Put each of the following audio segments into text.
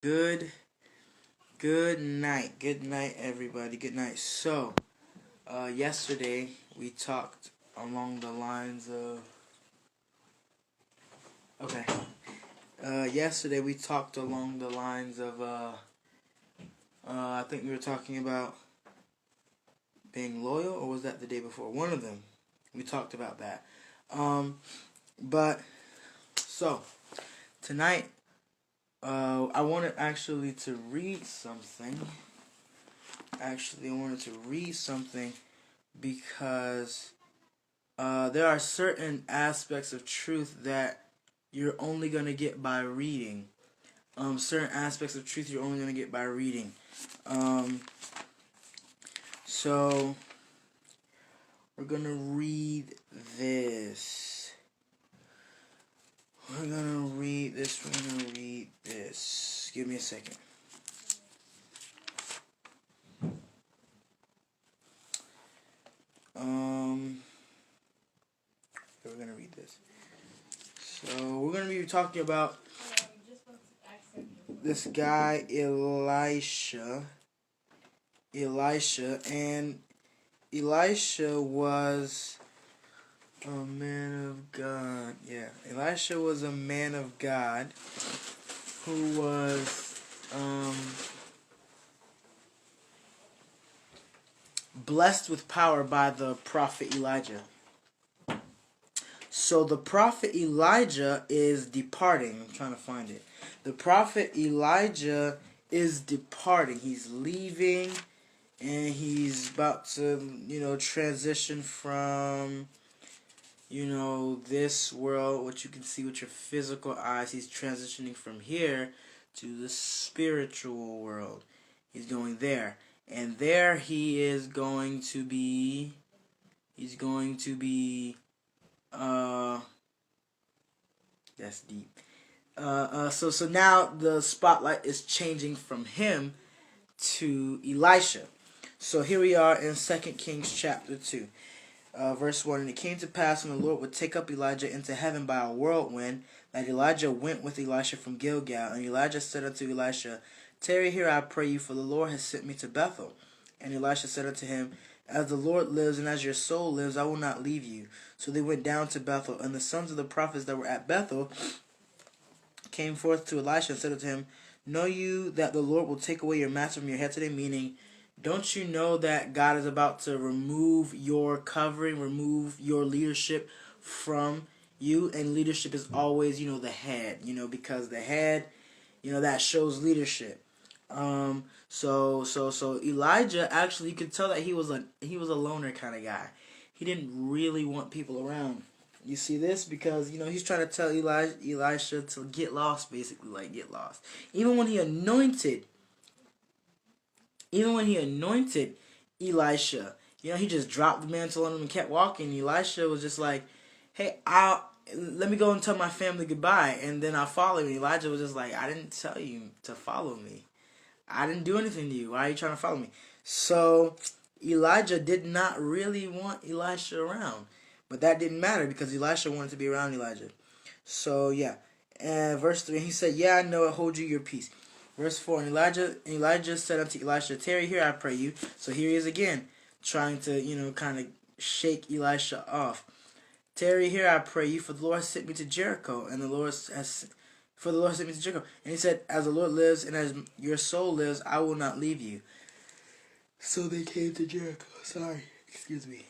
Good, good night. Good night, everybody. Good night. Yesterday we talked along the lines of. Okay. Yesterday we talked along the lines of. I think we were talking about being loyal, or was that the day before? One of them. We talked about that. Um, but so tonight, I wanted actually to read something. Actually, I wanted to read something because there are certain aspects of truth that you're only going to get by reading. Certain aspects of truth you're only going to get by reading. Um, so, we're going to read this. We're going to read this. We're going to read this. Give me a second. We're going to read this. So, we're going to be talking about this guy, Elisha, and Elisha was a man of God. Yeah, Elisha was a man of God who was blessed with power by the prophet Elijah. So the prophet Elijah is departing. I'm trying to find it. The prophet Elijah is departing. He's leaving, and he's about to, transition from, this world, what you can see with your physical eyes. He's transitioning from here to the spiritual world. He's going there. And there he is going to be, uh, that's deep. So now the spotlight is changing from him to Elisha. So here we are in 2 Kings chapter 2. Verse 1, and it came to pass when the Lord would take up Elijah into heaven by a whirlwind, that Elijah went with Elisha from Gilgal. And Elijah said unto Elisha, Tarry here, I pray you, for the Lord has sent me to Bethel. And Elisha said unto him, As the Lord lives, and as your soul lives, I will not leave you. So they went down to Bethel. And the sons of the prophets that were at Bethel came forth to Elisha and said unto him, Know you that the Lord will take away your master from your head today? Meaning, don't you know that God is about to remove your covering, remove your leadership from you? And leadership is always, the head, because the head, that shows leadership. So Elijah, actually, you could tell that he was a loner kind of guy. He didn't really want people around. You see this because he's trying to tell Elisha to get lost, basically, like get lost. Even when he anointed even when he anointed Elisha, he just dropped the mantle on him and kept walking. Elisha was just like, "Hey, let me go and tell my family goodbye, and then I'll follow you." Elijah was just like, "I didn't tell you to follow me. I didn't do anything to you. Why are you trying to follow me?" So Elijah did not really want Elisha around, but that didn't matter because Elisha wanted to be around Elijah. So yeah, and verse 3, he said, "Yeah, I know it. Hold you your peace." Verse 4, and Elijah said unto Elisha, Tarry here, I pray you. So here he is again, trying to, kind of shake Elisha off. Tarry here, I pray you, for the Lord sent me to Jericho, and the Lord sent me to Jericho. And he said, As the Lord lives, and as your soul lives, I will not leave you. So they came to Jericho. Sorry, excuse me.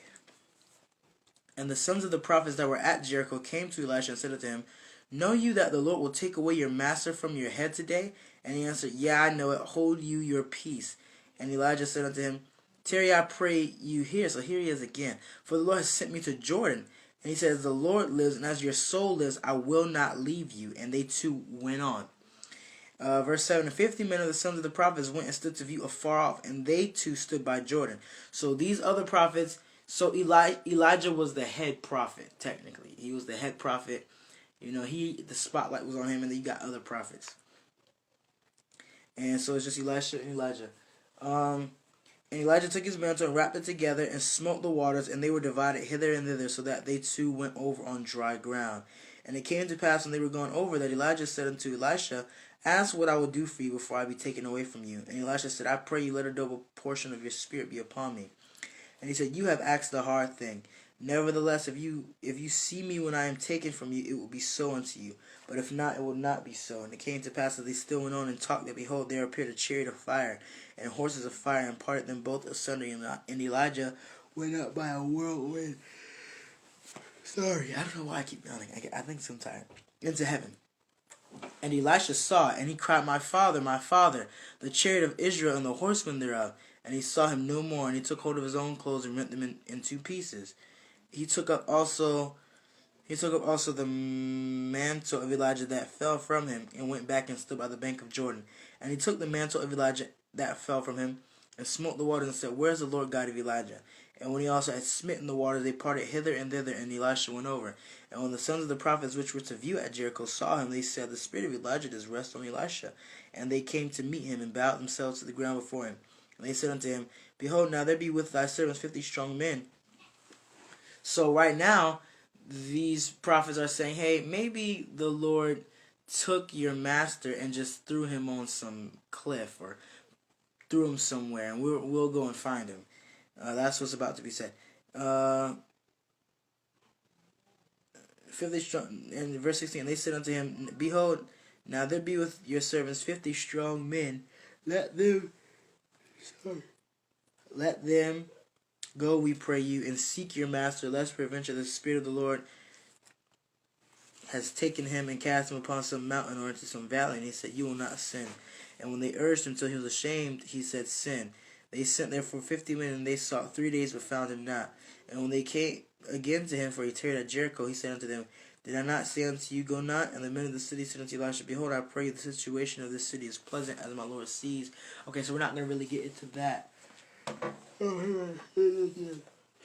And the sons of the prophets that were at Jericho came to Elisha and said unto him, Know you that the Lord will take away your master from your head today? And he answered, Yeah, I know it. Hold you your peace. And Elijah said unto him, Tarry, I pray you here. So here he is again. For the Lord has sent me to Jordan. And he says, The Lord lives, and as your soul lives, I will not leave you. And they two went on. Verse 7, and 50 men of the sons of the prophets went and stood to view afar off, and they too stood by Jordan. So these other prophets, Elijah was the head prophet, technically. He was the head prophet. The spotlight was on him, and then you got other prophets. And so it's just Elisha and Elijah. And Elijah took his mantle and wrapped it together and smote the waters, and they were divided hither and thither, so that they too went over on dry ground. And it came to pass when they were gone over that Elijah said unto Elisha, ask what I will do for you before I be taken away from you. And Elisha said, I pray you let a double portion of your spirit be upon me. And he said, you have asked the hard thing. Nevertheless, if you see me when I am taken from you, it will be so unto you. But if not, it will not be so. And it came to pass that they still went on and talked, that behold, there appeared a chariot of fire and horses of fire, and parted them both asunder. And Elijah went up by a whirlwind. Sorry, I don't know why I keep yawning. I think I'm tired. Into heaven. And Elisha saw it, and he cried, my father, the chariot of Israel and the horsemen thereof. And he saw him no more, and he took hold of his own clothes and rent them in two pieces. He took up also the mantle of Elijah that fell from him, and went back and stood by the bank of Jordan. And he took the mantle of Elijah that fell from him, and smote the waters, and said, where is the Lord God of Elijah? And when he also had smitten the waters, they parted hither and thither, and Elisha went over. And when the sons of the prophets which were to view at Jericho saw him, they said, the spirit of Elijah does rest on Elisha. And they came to meet him, and bowed themselves to the ground before him. And they said unto him, behold, now there be with thy servants 50 strong men. So right now, these prophets are saying, hey, maybe the Lord took your master and just threw him on some cliff, or threw him somewhere, and we'll go and find him. That's what's about to be said. 50 strong, in verse 16, and they said unto him, behold, now there be with your servants 50 strong men. Let them go, we pray you, and seek your master, lest peradventure the Spirit of the Lord has taken him and cast him upon some mountain or into some valley. And he said, you will not sin. And when they urged him till he was ashamed, he said, sin. They sent therefore 50 men, and they sought 3 days, but found him not. And when they came again to him, for he tarried at Jericho, he said unto them, did I not say unto you, go not? And the men of the city said unto Elisha, behold, I pray you, the situation of this city is pleasant, as my Lord sees. Okay, so we're not going to really get into that.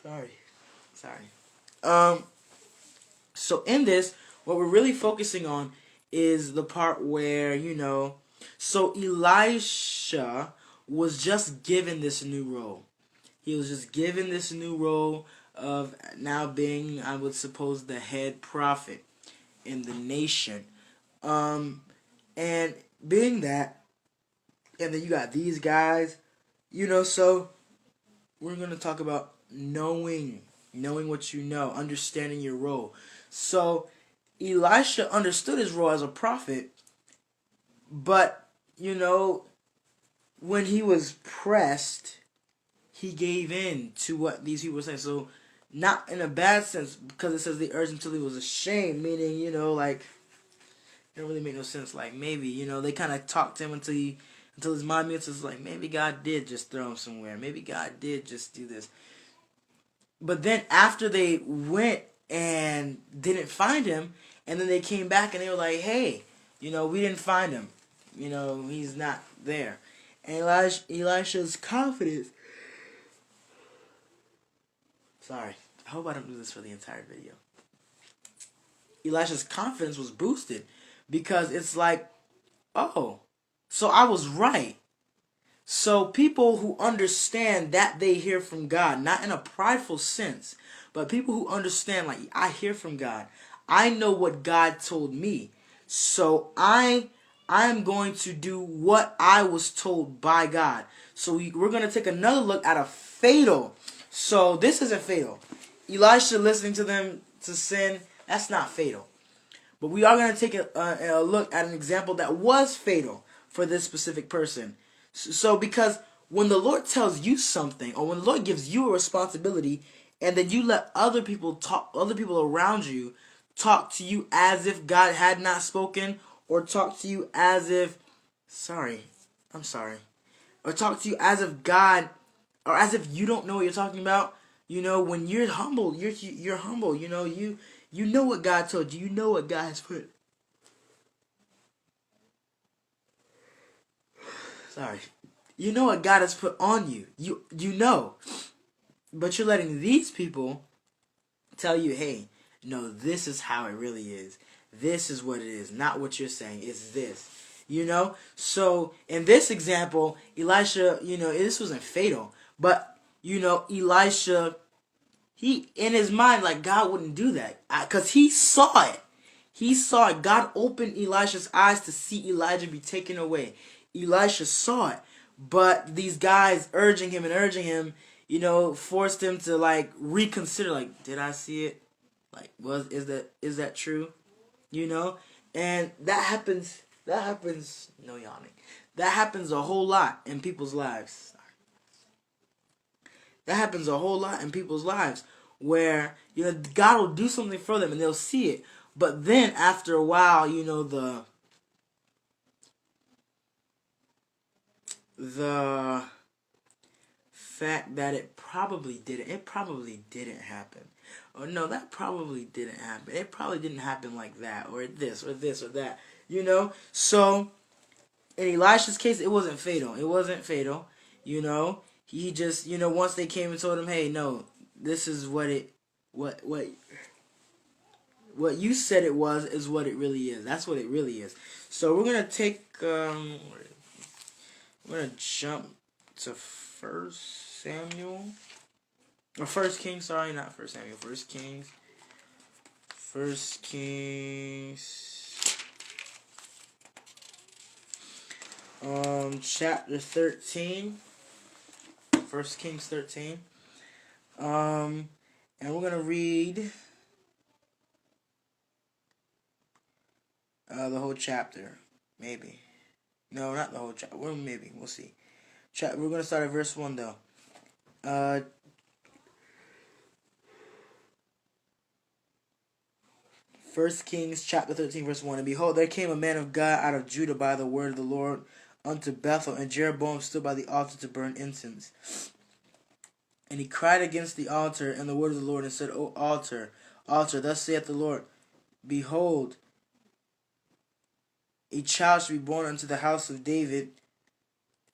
Sorry. So in this, what we're really focusing on is the part where, so Elisha was just given this new role. He was just given this new role of now being, I would suppose, the head prophet in the nation. And being that, and then you got these guys, so we're going to talk about knowing what you know, understanding your role. So Elisha understood his role as a prophet, but, when he was pressed, he gave in to what these people were saying. So not in a bad sense, because it says they urged him until he was ashamed, meaning, it don't really make no sense. Like, maybe, they kind of talked to him until his mind was like, maybe God did just throw him somewhere. Maybe God did just do this. But then after they went and didn't find him, and then they came back and they were like, hey, we didn't find him. He's not there. And Elisha's confidence. Sorry. I hope I don't do this for the entire video. Elisha's confidence was boosted because it's like, oh, so I was right. So people who understand that they hear from God, not in a prideful sense, but people who understand, like, I hear from God. I know what God told me. So I'm going to do what I was told by God. So we're going to take another look at a fatal. So this isn't fatal. Elisha listening to them to sin, that's not fatal. But we are going to take a look at an example that was fatal for this specific person. So because when the Lord tells you something, or when the Lord gives you a responsibility, and then you let other people around you talk to you as if God had not spoken, or talk to you as if, or talk to you as if God, or as if you don't know what you're talking about. When you're humble, you're humble. You know what God told you. You know what God has put. You know what God has put on you. You know. But you're letting these people tell you, hey, no, this is how it really is. This is what it is. Not what you're saying. It's this. So in this example, Elisha, this wasn't fatal. But, Elisha, he, in his mind, like, God wouldn't do that. Because he saw it. He saw it. God opened Elisha's eyes to see Elijah be taken away. Elisha saw it. But these guys urging him, forced him to like reconsider. Like, did I see it? Like, is that true? You know, and that happens. That happens. No yawning. That happens a whole lot in people's lives. That happens a whole lot in people's lives where God will do something for them and they'll see it, but then after a while, the fact that it probably didn't happen. Or no, that probably didn't happen. It probably didn't happen like that, or this, or this, or that. So in Elisha's case, it wasn't fatal. It wasn't fatal. He just, once they came and told him, hey, no, this is what you said it was is what it really is. That's what it really is. So we're gonna we're gonna jump to First Samuel or First Kings. Sorry, not First Samuel. First Kings. First Kings. Chapter 13. First Kings 13. And we're gonna read the whole chapter, maybe. No, not the whole chapter. Well, maybe we'll see. We're gonna start at verse 1 though. First Kings chapter 13 verse 1. And behold, there came a man of God out of Judah by the word of the Lord unto Bethel, and Jeroboam stood by the altar to burn incense. And he cried against the altar and the word of the Lord, and said, O altar, altar, thus saith the Lord, behold, a child shall be born unto the house of David,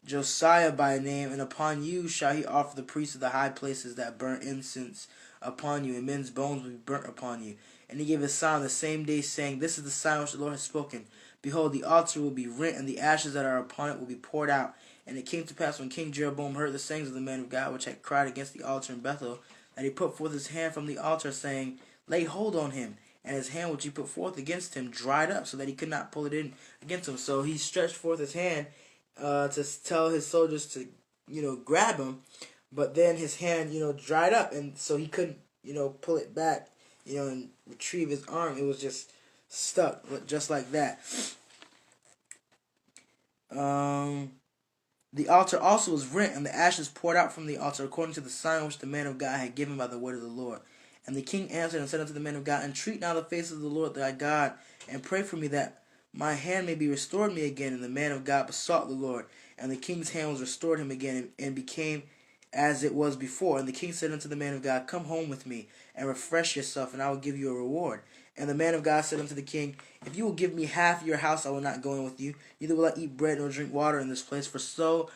Josiah by name, and upon you shall he offer the priests of the high places that burn incense upon you, and men's bones will be burnt upon you. And he gave a sign the same day, saying, This is the sign which the Lord has spoken. Behold, the altar will be rent, and the ashes that are upon it will be poured out. And it came to pass, when King Jeroboam heard the sayings of the man of God, which had cried against the altar in Bethel, that he put forth his hand from the altar, saying, Lay hold on him. And his hand which he put forth against him dried up, so that he could not pull it in against him. So he stretched forth his hand to tell his soldiers to, grab him. But then his hand, dried up, and so he couldn't, pull it back, and retrieve his arm. It was just stuck, just like that. The altar also was rent, and the ashes poured out from the altar, according to the sign which the man of God had given by the word of the Lord. And the king answered and said unto the man of God, Entreat now the face of the Lord thy God, and pray for me that my hand may be restored me again. And the man of God besought the Lord, and the king's hand was restored him again, and became as it was before. And the king said unto the man of God, Come home with me, and refresh yourself, and I will give you a reward. And the man of God said unto the king, If you will give me half your house, I will not go in with you, neither will I eat bread nor drink water in this place, for so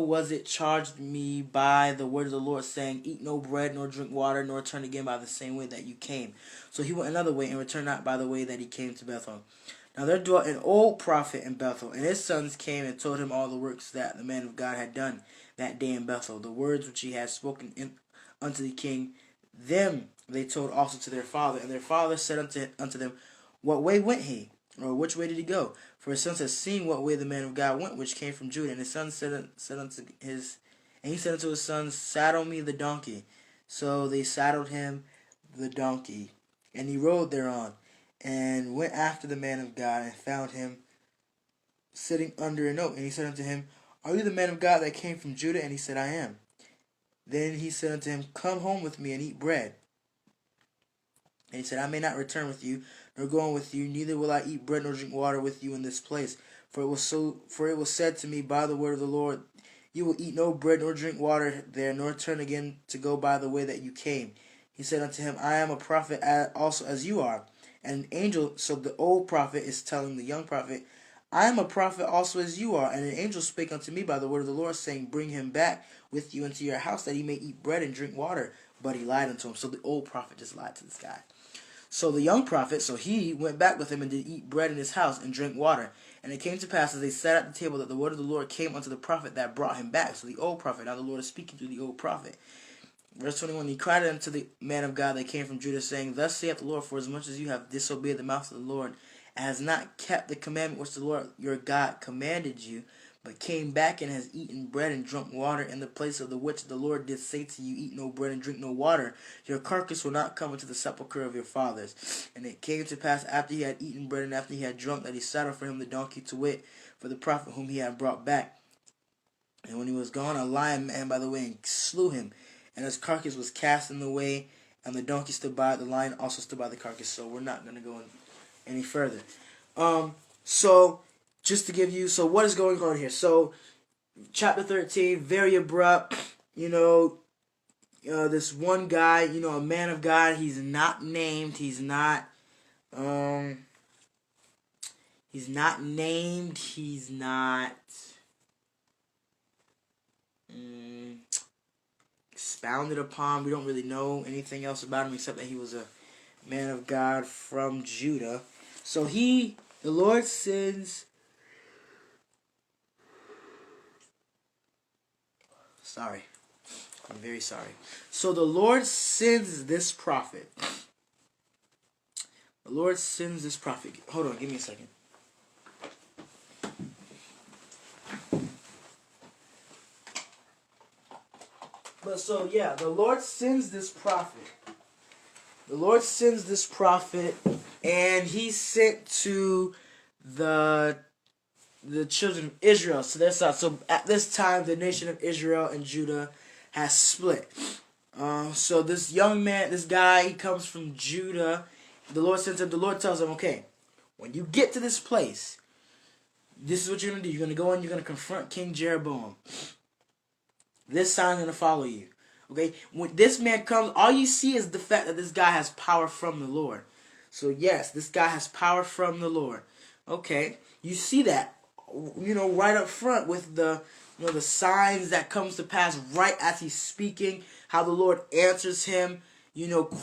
was it charged me by the word of the Lord, saying, Eat no bread, nor drink water, nor turn again by the same way that you came. So he went another way, and returned not by the way that he came to Bethel. Now there dwelt an old prophet in Bethel, and his sons came and told him all the works that the man of God had done that day in Bethel, the words which he had spoken unto the king. Them they told also to their father, and their father said unto them, What way went he? Or which way did he go? For his sons had seen what way the man of God went, which came from Judah. And his son said unto his sons, Saddle me the donkey. So they saddled him the donkey, and he rode thereon, and went after the man of God, and found him sitting under an oak. And he said unto him, Are you the man of God that came from Judah? And he said, I am. Then he said unto him, Come home with me and eat bread. And he said, I may not return with you, nor go on with you, neither will I eat bread nor drink water with you in this place. For it was said to me by the word of the Lord, You will eat no bread nor drink water there, nor turn again to go by the way that you came. He said unto him, I am a prophet also as you are. And an angel, so the old prophet is telling the young prophet, I am a prophet also as you are. And an angel spake unto me by the word of the Lord, saying, Bring him back with you into your house, that he may eat bread and drink water. But he lied unto him. So the old prophet just lied to this guy. So the young prophet, he went back with him and did eat bread in his house and drink water. And it came to pass as they sat at the table that the word of the Lord came unto the prophet that brought him back. So the old prophet, now the Lord is speaking to the old prophet. Verse 21, he cried unto the man of God that came from Judah, saying, Thus saith the Lord, for as much as you have disobeyed the mouth of the Lord, and has not kept the commandment which the Lord your God commanded you, but came back and has eaten bread and drunk water in the place of the which the Lord did say to you, Eat no bread and drink no water, your carcass will not come into the sepulchre of your fathers. And it came to pass after he had eaten bread and after he had drunk, that he saddled for him the donkey, to wit, for the prophet whom he had brought back. And when he was gone, a lion man by the way and slew him, and his carcass was cast in the way, and the donkey stood by it. The lion also stood by the carcass. So we're not going to go any further. So just to give you, so what is going on here? So chapter 13, very abrupt. This one guy, a man of God. He's not named. He's not named. He's not expounded upon. We don't really know anything else about him except that he was a man of God from Judah. So the Lord sends. Sorry. I'm very sorry. So the Lord sends this prophet. The Lord sends this prophet. Hold on, give me a second. But so yeah, the Lord sends this prophet. The Lord sends this prophet, and he's sent to the children of Israel. So that's not, so at this time the nation of Israel and Judah has split. So this young man, this guy, he comes from Judah. The Lord sends him. The Lord tells him, okay, when you get to this place, this is what you're gonna do. You're gonna go and you're gonna confront King Jeroboam. This sign's gonna follow you. Okay, when this man comes, all you see is the fact that this guy has power from the Lord. So yes, this guy has power from the Lord. Okay, you see that, right up front with the signs that comes to pass right as he's speaking. How the Lord answers him,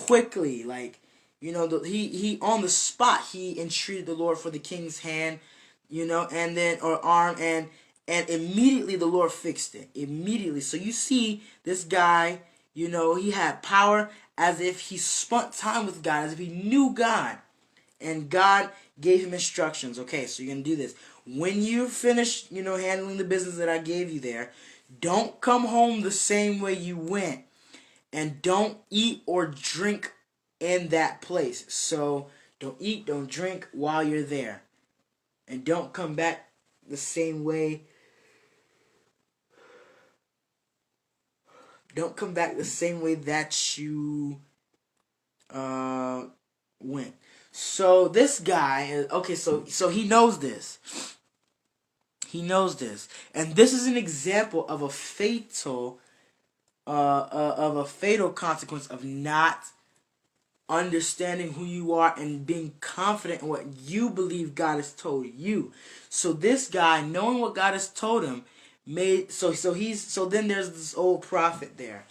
quickly, like, he on the spot he entreated the Lord for the king's hand, and then or arm and immediately the Lord fixed it. Immediately. So you see this guy, he had power as if he spent time with God, as if he knew God. And God gave him instructions. Okay, so you're going to do this. When you finish, handling the business that I gave you there, don't come home the same way you went. And don't eat or drink in that place. So don't eat, don't drink while you're there. And don't come back the same way. Don't come back the same way that you went. So this guy, okay, so he knows this. He knows this, and this is an example of a fatal consequence of not understanding who you are and being confident in what you believe God has told you. So this guy, knowing what God has told him, so then there's this old prophet there.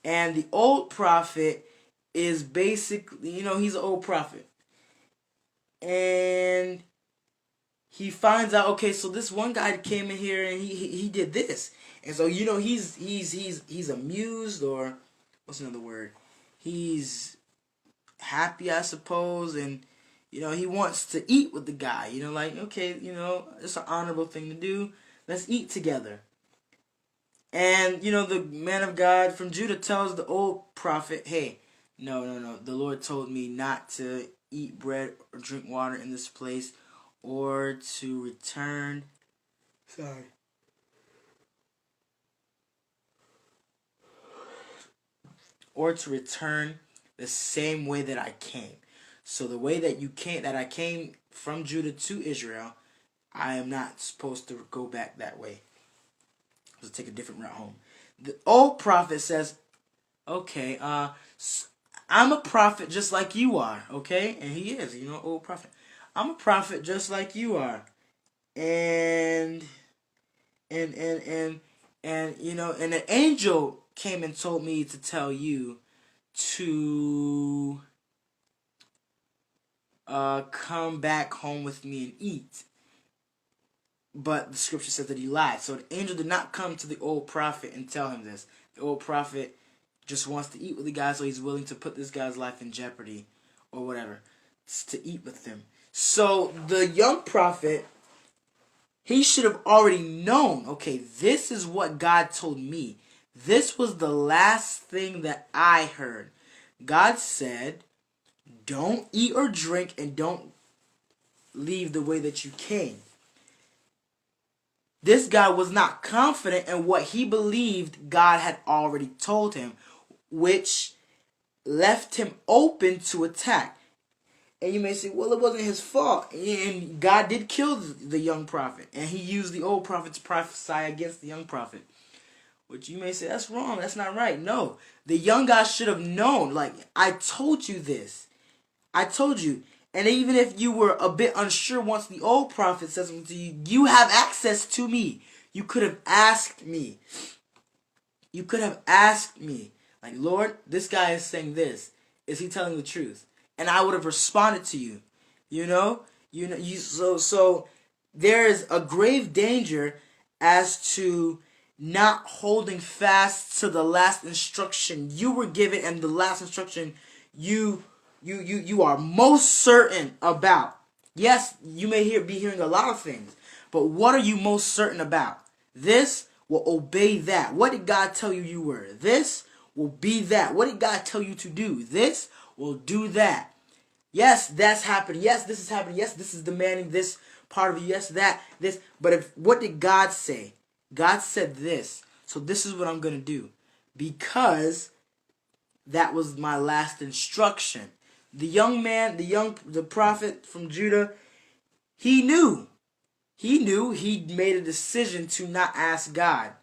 And the old prophet is basically, he's an old prophet. And he finds out, okay, so this one guy came in here and he did this. And so, he's amused, or what's another word? He's happy, I suppose, and he wants to eat with the guy. Like, okay, it's an honorable thing to do. Let's eat together. And, the man of God from Judah tells the old prophet, hey, no. The Lord told me not to eat bread or drink water in this place, or to return. Sorry. Or to return the same way that I came. So the way that I came from Judah to Israel, I am not supposed to go back that way. To take a different route home. The old prophet says, okay, I'm a prophet just like you are, okay? And he is, old prophet. I'm a prophet just like you are. And an angel came and told me to tell you to come back home with me and eat. But the scripture says that he lied. So the angel did not come to the old prophet and tell him this. The old prophet just wants to eat with the guy, so he's willing to put this guy's life in jeopardy or whatever to eat with him. So the young prophet, he should have already known, okay, this is what God told me. This was the last thing that I heard. God said, don't eat or drink and don't leave the way that you came. This guy was not confident in what he believed God had already told him, which left him open to attack. And you may say, well, it wasn't his fault. And God did kill the young prophet. And he used the old prophet to prophesy against the young prophet. Which you may say, that's wrong. That's not right. No. The young guy should have known. Like, I told you this. I told you. And even if you were a bit unsure once the old prophet says something to you, you have access to me. You could have asked me. You could have asked me. Like, Lord, this guy is saying this. Is he telling the truth? And I would have responded to you. So there is a grave danger as to not holding fast to the last instruction you were given, and the last instruction you are most certain about. Yes, you may be hearing a lot of things, but what are you most certain about? This will obey that. What did God tell you were? This will be that. What did God tell you to do? This will do that. Yes, that's happening. Yes, this is happening. Yes, this is demanding this part of you. Yes, that, this. But what did God say? God said this. So this is what I'm going to do. Because that was my last instruction. The young man, the prophet from Judah, he knew. He made a decision to not ask God,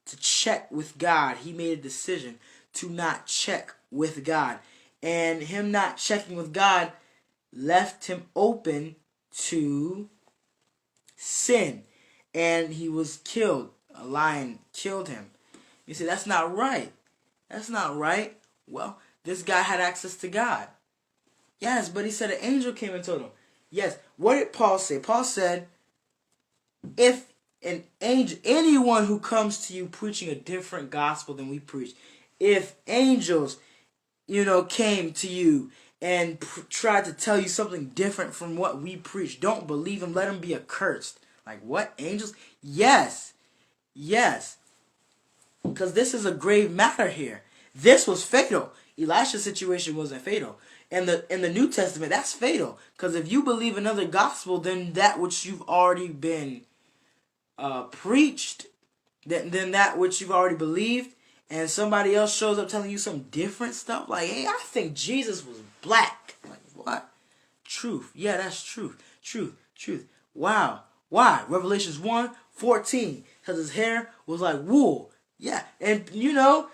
to check with God. He made a decision to not check with God. And him not checking with God left him open to sin. And he was killed. A lion killed him. You say, that's not right. That's not right. Well, this guy had access to God. Yes, but he said an angel came and told him. Yes, what did Paul say? Paul said, if an angel, anyone who comes to you preaching a different gospel than we preach, if angels, came to you and tried to tell you something different from what we preach, don't believe them. Let them be accursed. Like, what? Angels? Yes. Because this is a grave matter here. This was fatal. Elisha's situation wasn't fatal. In the New Testament, that's fatal. Because if you believe another gospel than that which you've already been preached, than that which you've already believed, and somebody else shows up telling you some different stuff, like, hey, I think Jesus was black. Like, what? Truth. Yeah, that's truth. Truth. Wow. Why? Revelations 1:14. Because his hair was like wool. Yeah. And, and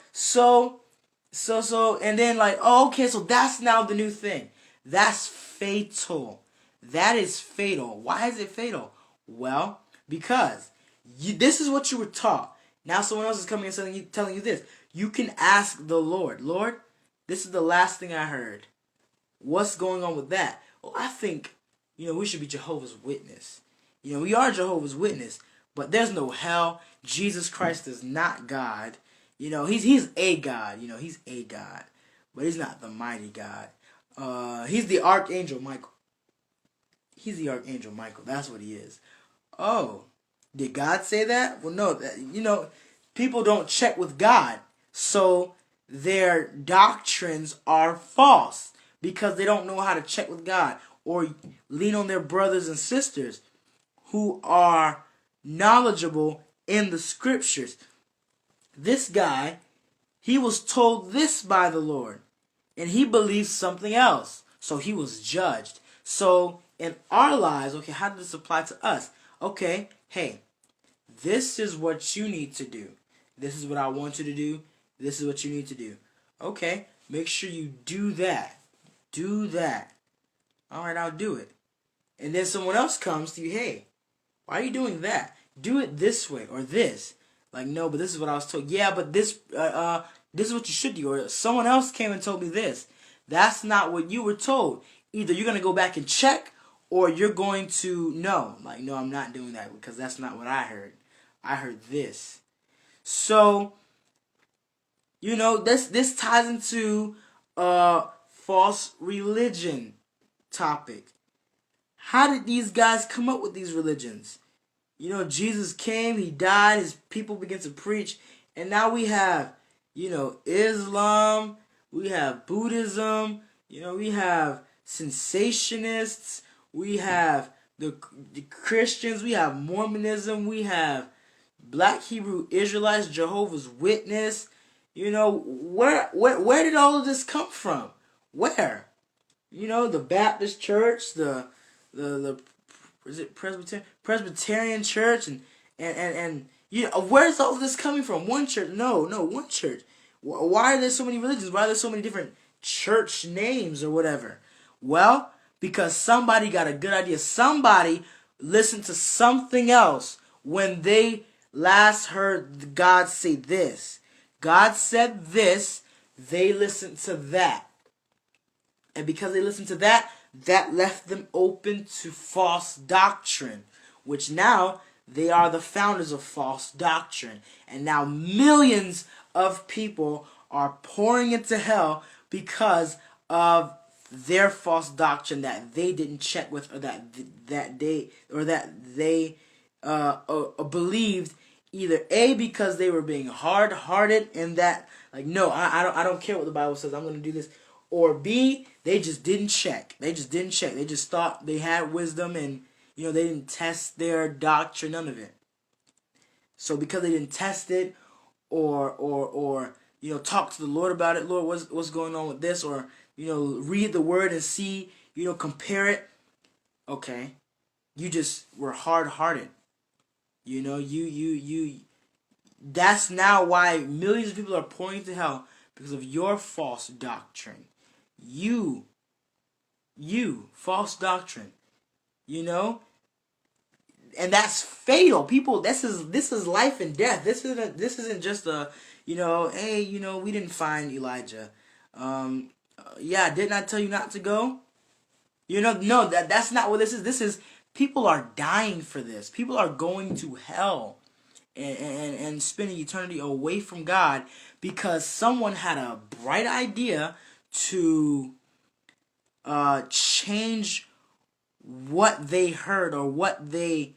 then like, oh, okay, so that's now the new thing. That's fatal. That is fatal. Why is it fatal? Well, because this is what you were taught. Now someone else is coming and telling you this. You can ask the Lord, Lord, this is the last thing I heard. What's going on with that? Well, I think, we should be Jehovah's Witness. We are Jehovah's Witness, but there's no hell. Jesus Christ is not God. He's a God. He's a God, but he's not the mighty God. He's the Archangel Michael. He's the Archangel Michael. That's what he is. Oh, did God say that? Well, no. People don't check with God, so their doctrines are false because they don't know how to check with God or lean on their brothers and sisters who are knowledgeable in the scriptures. This guy, he was told this by the Lord, and he believed something else, so he was judged. So in our lives, okay, how does this apply to us? Okay, hey, this is what you need to do. This is what I want you to do. This is what you need to do. Okay, make sure you do that. Do that. All right, I'll do it. And then someone else comes to you, hey, why are you doing that? Do it this way or this. Like, no, but this is what I was told. Yeah, but this is what you should do. Or someone else came and told me this. That's not what you were told. Either you're going to go back and check, or you're going to know. Like, no, I'm not doing that because that's not what I heard. I heard this. So, This ties into false religion topic. How did these guys come up with these religions? Jesus came, he died, his people began to preach, and now we have, Islam, we have Buddhism, we have cessationists, we have the Christians, we have Mormonism, we have Black Hebrew Israelites, Jehovah's Witness. Where did all of this come from? Where? The Baptist Church, the is it Presbyterian Church, and where's all of this coming from? One church? No, one church. Why are there so many religions? Why are there so many different church names or whatever? Well, because somebody got a good idea. Somebody listened to something else when they last heard God say this. God said this, they listened to that. And because they listened to that, that left them open to false doctrine, which now they are the founders of false doctrine. And now millions of people are pouring into hell because of their false doctrine that they didn't check with, or that they believed, either A, because they were being hard-hearted and that, like, no, I don't care what the Bible says, I'm going to do this, or B, they just didn't check. They just thought they had wisdom, and they didn't test their doctrine, none of it. So because they didn't test it, or talk to the Lord about it, Lord, what's going on with this, or read the word and see, compare it. Okay, you just were hard-hearted. That's now why millions of people are pouring to hell, because of your false doctrine. You false doctrine. And that's fatal. People, this is life and death. This isn't just a, hey, we didn't find Elijah. Didn't I tell you not to go? No, that's not what this is. This is, people are dying for this. People are going to hell and spending eternity away from God because someone had a bright idea to change what they heard or what they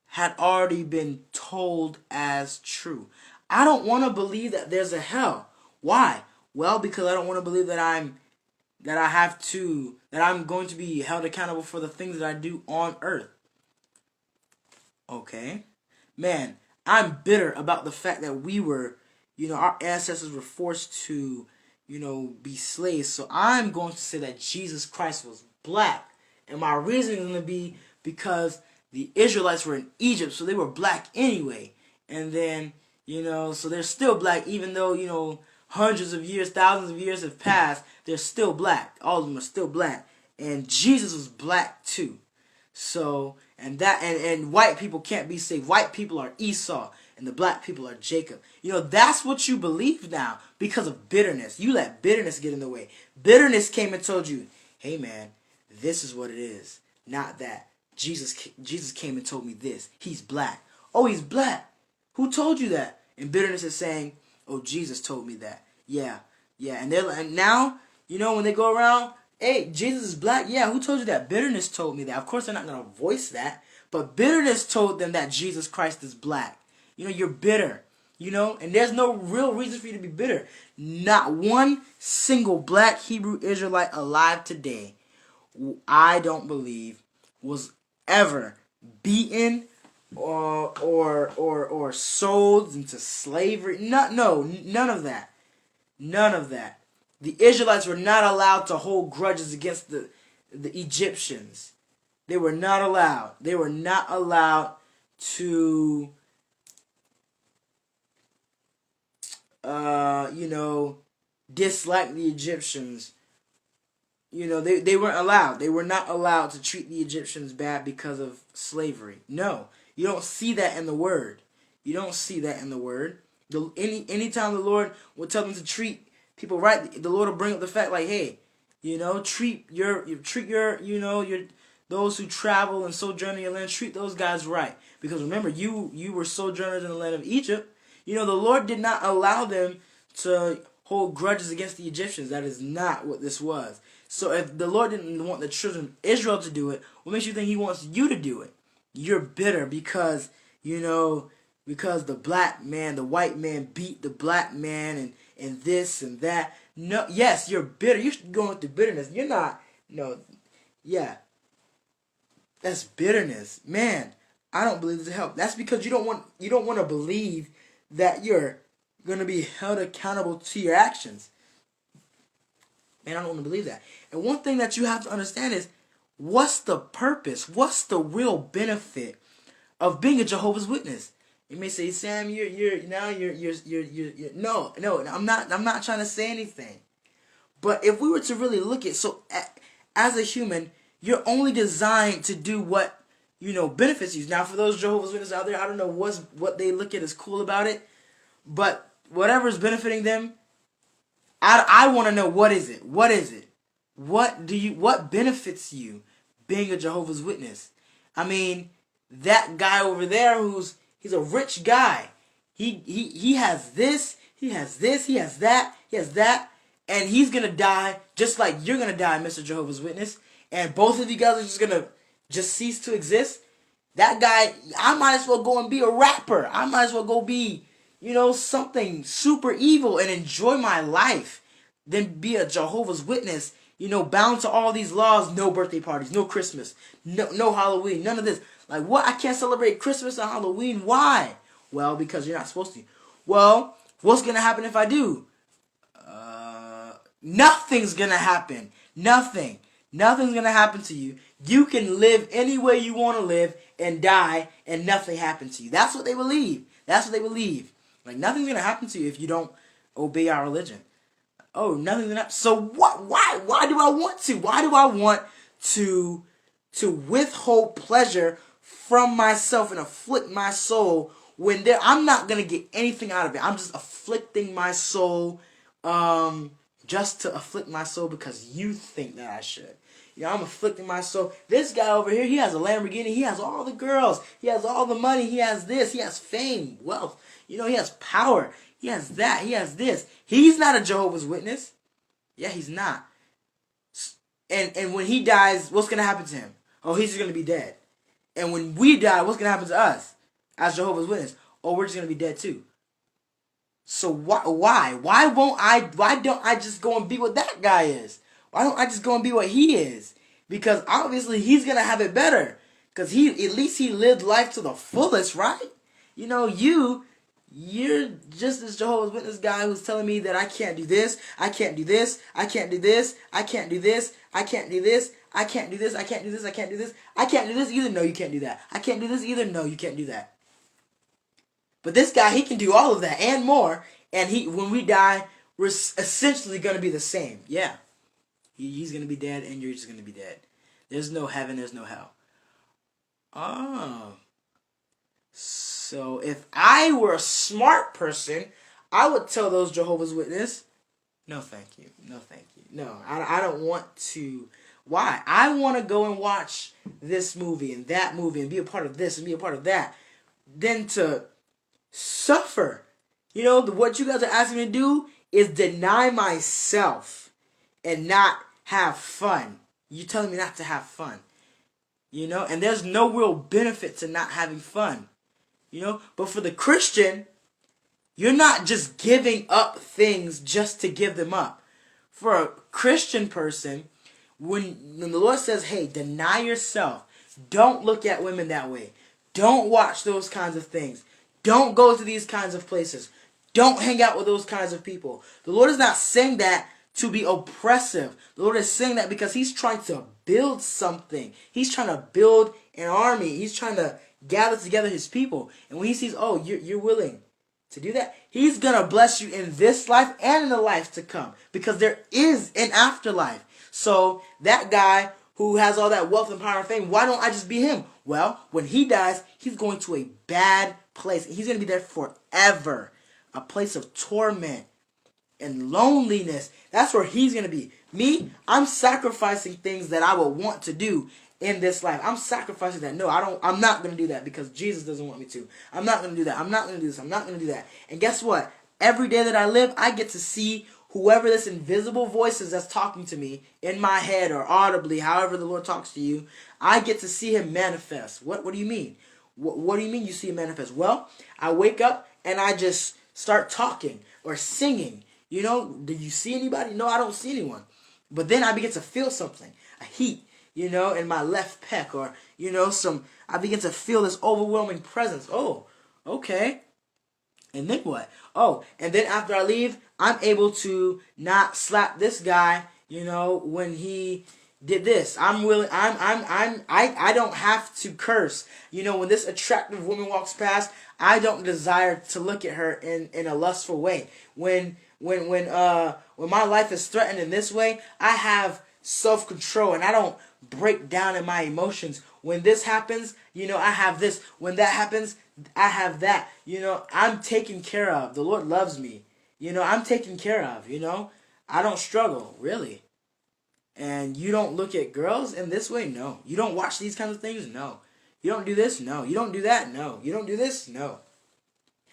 had already been told as true. I don't want to believe that there's a hell. Why? Well, because I don't want to believe that I'm going to be held accountable for the things that I do on earth. Okay? Man, I'm bitter about the fact that we were, our ancestors were forced to, be slaves. So I'm going to say that Jesus Christ was black. And my reason is going to be because the Israelites were in Egypt, so they were black anyway. And then, so they're still black, even though, hundreds of years, thousands of years have passed, they're still black. All of them are still black. And Jesus was black too. So, and white people can't be saved. White people are Esau, and the black people are Jacob. That's what you believe now because of bitterness. You let bitterness get in the way. Bitterness came and told you, hey man, this is what it is. Not that. Jesus came and told me this. He's black. Oh, he's black. Who told you that? And bitterness is saying, oh, Jesus told me that. Yeah. And now, when they go around, hey, Jesus is black. Yeah, who told you that? Bitterness told me that. Of course, they're not going to voice that. But bitterness told them that Jesus Christ is black. You're bitter. And there's no real reason for you to be bitter. Not one single black Hebrew Israelite alive today, I don't believe, was ever beaten or sold into slavery. No, none of that. None of that. The Israelites were not allowed to hold grudges against the Egyptians. They were not allowed. They were not allowed to dislike the Egyptians. They weren't allowed. They were not allowed to treat the Egyptians bad because of slavery. No. You don't see that in the Word. You don't see that in the Word. Anytime the Lord will tell them to treat people right, the Lord will bring up the fact like, hey, treat your those who travel and sojourn in your land, treat those guys right. Because remember, you were sojourners in the land of Egypt. The Lord did not allow them to hold grudges against the Egyptians. That is not what this was. So if the Lord didn't want the children of Israel to do it, what makes you think he wants you to do it? You're bitter because, because the black man, the white man beat the black man and this and that. No, yes, you're bitter. You're going through bitterness. You're not, yeah. That's bitterness. Man, I don't believe this help. That's because you don't want to believe that you're going to be held accountable to your actions. Man, I don't want to believe that. And one thing that you have to understand is, what's the purpose? What's the real benefit of being a Jehovah's Witness? You may say, Sam, you're no, I'm not trying to say anything. But if we were to really look at, so as a human, you're only designed to do what, benefits you. Now, for those Jehovah's Witnesses out there, I don't know what they look at as cool about it, but whatever's benefiting them, I want to know, what is it? What is it? What benefits you being a Jehovah's Witness? I mean, that guy over there he's a rich guy. He has this, he has this, he has that, and he's gonna die just like you're gonna die, Mr. Jehovah's Witness, and both of you guys are just gonna cease to exist. That guy, I might as well go and be a rapper. I might as well go be, something super evil and enjoy my life than be a Jehovah's Witness, bound to all these laws. No birthday parties, no Christmas, no Halloween, none of this. Like, what? I can't celebrate Christmas and Halloween. Why? Well, because you're not supposed to. Well, what's going to happen if I do? Nothing's going to happen. Nothing. Nothing's going to happen to you. You can live any way you want to live and die and nothing happens to you. That's what they believe. Like, nothing's going to happen to you if you don't obey our religion. Oh, nothing's going to happen. So what? Why do I want to? Why do I want to withhold pleasure from myself and afflict my soul when I'm not going to get anything out of it? I'm just afflicting my soul just to afflict my soul because you think that I should. I'm afflicting my soul. This guy over here, he has a Lamborghini. He has all the girls. He has all the money. He has this. He has fame, wealth. He has power. He has that. He has this. He's not a Jehovah's Witness. Yeah, he's not. And when he dies, what's going to happen to him? Oh, he's just going to be dead. And when we die, what's going to happen to us as Jehovah's Witness? Oh, we're just going to be dead too. So why? Why don't I just go and be what that guy is? Why don't I just go and be what he is? Because obviously he's going to have it better. Because at least he lived life to the fullest, right? You're just this Jehovah's Witness guy who's telling me that I can't do this, I can't do this, I can't do this, I can't do this, I can't do this, I can't do this, I can't do this, I can't do this, I can't do this either, no, you can't do that. I can't do this either, no, you can't do that. But this guy, he can do all of that and more, and when we die, we're essentially going to be the same. Yeah. He's going to be dead, and you're just going to be dead. There's no heaven, there's no hell. Oh. So if I were a smart person, I would tell those Jehovah's Witnesses, no thank you, no thank you. No, I don't want to. Why? I want to go and watch this movie and that movie and be a part of this and be a part of that. Then to suffer. What you guys are asking me to do is deny myself and not have fun. You're telling me not to have fun. And there's no real benefit to not having fun. But for the Christian, you're not just giving up things just to give them up. For a Christian person, when the Lord says, hey, deny yourself, don't look at women that way. Don't watch those kinds of things. Don't go to these kinds of places. Don't hang out with those kinds of people. The Lord is not saying that to be oppressive. The Lord is saying that because he's trying to build something. He's trying to build an army. He's trying to gather together his people. And when he sees, oh, you're willing to do that, he's going to bless you in this life and in the life to come. Because there is an afterlife. So that guy who has all that wealth and power and fame, why don't I just be him? Well, when he dies, he's going to a bad place. He's going to be there forever. A place of torment and loneliness. That's where he's going to be. Me, I'm sacrificing things that I would want to do in this life. I'm sacrificing that. No, I'm not going to do that because Jesus doesn't want me to. I'm not going to do that. I'm not going to do this. I'm not going to do that. And guess what? every day that I live, I get to see whoever this invisible voice is that's talking to me in my head or audibly, however the Lord talks to you. I get to see him manifest. What do you mean? What do you mean you see him manifest? Well, I wake up and I just start talking or singing. Do you see anybody? No, I don't see anyone. But then I begin to feel something, a heat, in my left pec, or I begin to feel this overwhelming presence. Oh, okay. And then what? Oh, and then after I leave, I'm able to not slap this guy, when he did this. I don't have to curse. When this attractive woman walks past, I don't desire to look at her in a lustful way. When my life is threatened in this way, I have self-control and I don't break down in my emotions. When this happens, I have this. When that happens, I have that. I'm taken care of. The Lord loves me. I'm taken care of. I don't struggle, really. And you don't look at girls in this way? No. You don't watch these kinds of things? No. You don't do this? No. You don't do that? No. You don't do this? No.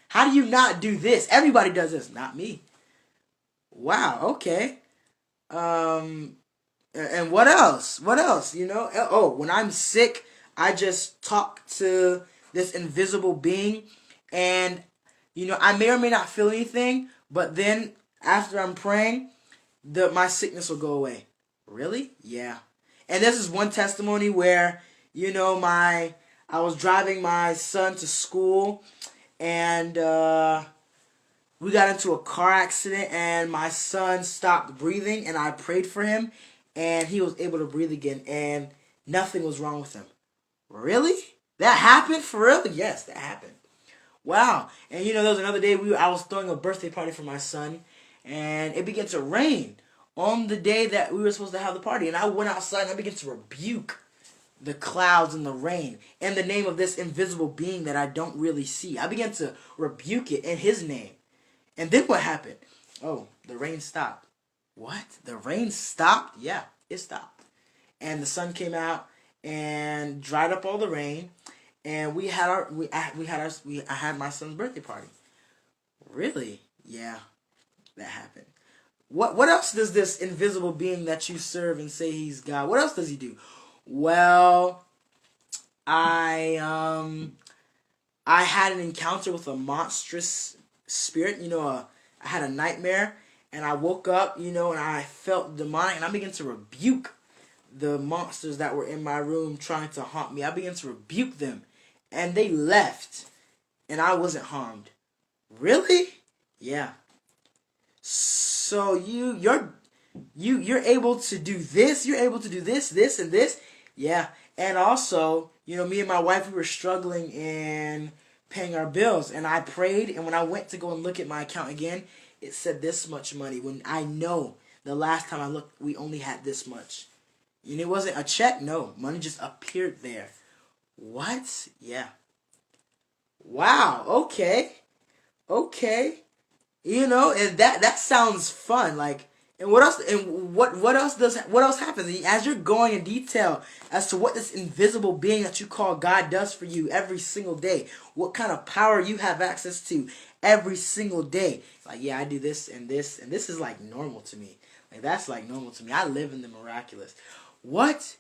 How do you not do this? Everybody does this. Not me. Wow, okay. And what else? What else? Oh, when I'm sick, I just talk to this invisible being, and I may or may not feel anything, but then after I'm praying, my sickness will go away. Really? Yeah. And this is one testimony where I was driving my son to school, and we got into a car accident, and my son stopped breathing, and I prayed for him, and he was able to breathe again, and nothing was wrong with him. Really? That happened? For real? Yes, that happened. Wow. And there was another day I was throwing a birthday party for my son, and it began to rain on the day that we were supposed to have the party. And I went outside and I began to rebuke the clouds and the rain in the name of this invisible being that I don't really see. I began to rebuke it in his name. And then what happened? Oh, the rain stopped. What? The rain stopped? Yeah, it stopped. And the sun came out and dried up all the rain, and I had my son's birthday party. Really? Yeah, that happened. What else does this invisible being that you serve and say he's God? What else does he do? Well, I had an encounter with a monstrous spirit. I had a nightmare, and I woke up, and I felt demonic, and I began to rebuke the monsters that were in my room trying to haunt me. I began to rebuke them, and they left, and I wasn't harmed. Really? Yeah. So you're able to do this. You're able to do this, and this. Yeah. And also, me and my wife, we were struggling in paying our bills, and I prayed, and when I went to go and look at my account again, it said this much money, when I know the last time I looked, we only had this much. And it wasn't a check, no. Money just appeared there. What? Yeah. Wow, okay. Okay. And that sounds fun. Like, and what else? And what else happens as you're going in detail as to what this invisible being that you call God does for you every single day? What kind of power you have access to every single day? Like, yeah, I do this, and this is like normal to me. Like, that's like normal to me. I live in the miraculous. What?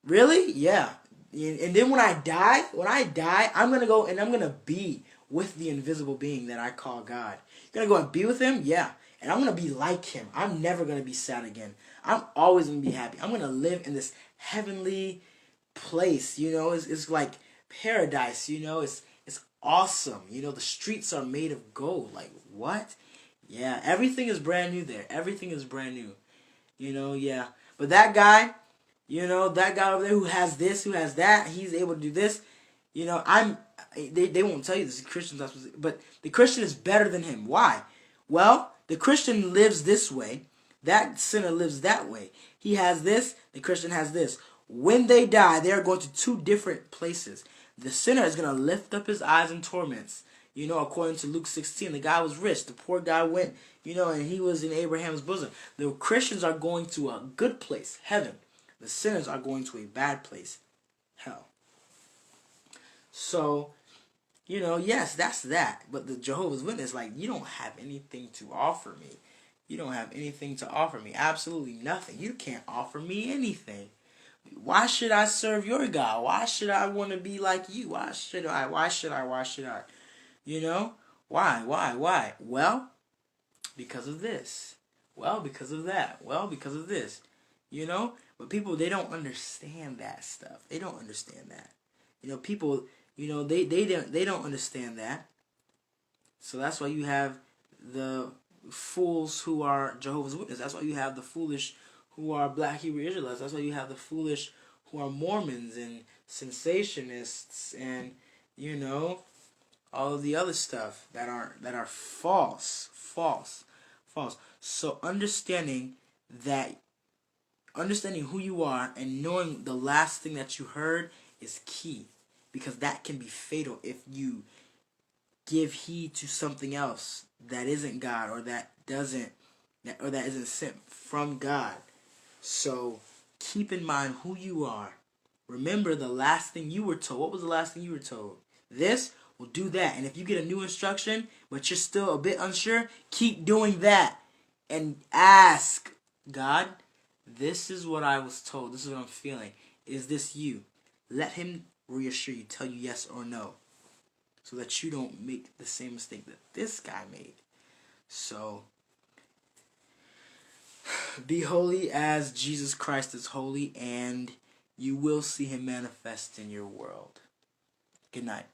Really? Yeah. And then when I die, I'm gonna go and I'm gonna be with the invisible being that I call God. You're gonna go and be with him? Yeah. And I'm gonna be like him. I'm never gonna be sad again. I'm always gonna be happy. I'm gonna live in this heavenly place. It's like paradise. It's awesome. The streets are made of gold. Like, what? Yeah, everything is brand new there. Everything is brand new. Yeah. But that guy, that guy over there who has this, who has that, he's able to do this. They won't tell you this. The Christian's not supposed to, but the Christian is better than him. Why? Well, the Christian lives this way. That sinner lives that way. He has this. The Christian has this. When they die, they are going to two different places. The sinner is going to lift up his eyes in torments. According to Luke 16, the guy was rich. The poor guy went, and he was in Abraham's bosom. The Christians are going to a good place, heaven. The sinners are going to a bad place, hell. So, Yes, that's that. But the Jehovah's Witness, like, you don't have anything to offer me. You don't have anything to offer me. Absolutely nothing. You can't offer me anything. Why should I serve your God? Why should I want to be like you? Why should I? Why should I? Why should I? You know? Why? Why? Well, because of this. Well, because of that. Well, because of this. But people, they don't understand that stuff. They don't understand that. People, they don't understand that. So that's why you have the fools who are Jehovah's Witnesses. That's why you have the foolish who are Black Hebrew Israelites. That's why you have the foolish who are Mormons and cessationists and you know all of the other stuff that are false. So understanding who you are and knowing the last thing that you heard is key, because that can be fatal if you give heed to something else that isn't God, or that isn't sent from God. So keep in mind who you are. Remember the last thing you were told. What was the last thing you were told? This will do that. And if you get a new instruction, but you're still a bit unsure, keep doing that. And ask God, this is what I was told. This is what I'm feeling. Is this you? Let him reassure you, tell you yes or no, so that you don't make the same mistake that this guy made. So, be holy as Jesus Christ is holy, and you will see him manifest in your world. Good night.